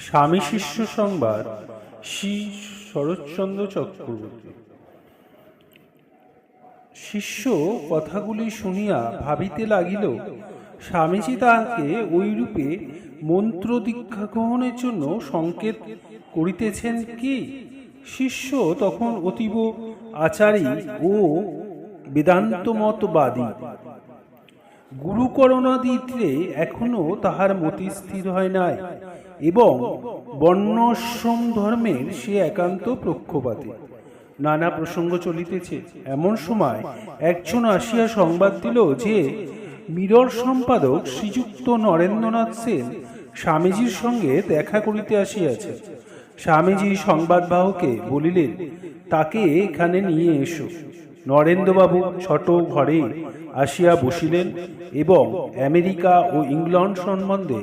স্বামী শিষ্য সংবাদ শ্রী শরৎচন্দ্র চক্রবর্তী। শিষ্য কথাগুলি শুনিয়া ভাবিতে লাগিল, স্বামীজি তাহাকে ঐরূপে মন্ত্র দীক্ষা গ্রহণের জন্য সংকেত করিতেছেন কি? শিষ্য তখন অতীব আচারী ও বেদান্তমতবাদী। গুরুকরণাদিতে এখনো তাহার মতি স্থির হয় নাই এবং বর্ণাশ্রম ধর্মের সে একান্ত পক্ষপাতী। নানা প্রসঙ্গ চলিতেছে। এমন সময় একজন আসিয়া সংবাদ দিল যে মিরর সম্পাদক শ্রীযুক্ত নরেন্দ্রনাথ সেন স্বামীজির সঙ্গে দেখা করিতে আসিয়াছে। স্বামীজি সংবাদবাহকে বলিলেন, তাকে এখানে নিয়ে এসো। নরেন্দ্রবাবু ছোট ঘরে আসিয়া বসিলেন এবং আমেরিকা ও ইংল্যান্ড সম্বন্ধে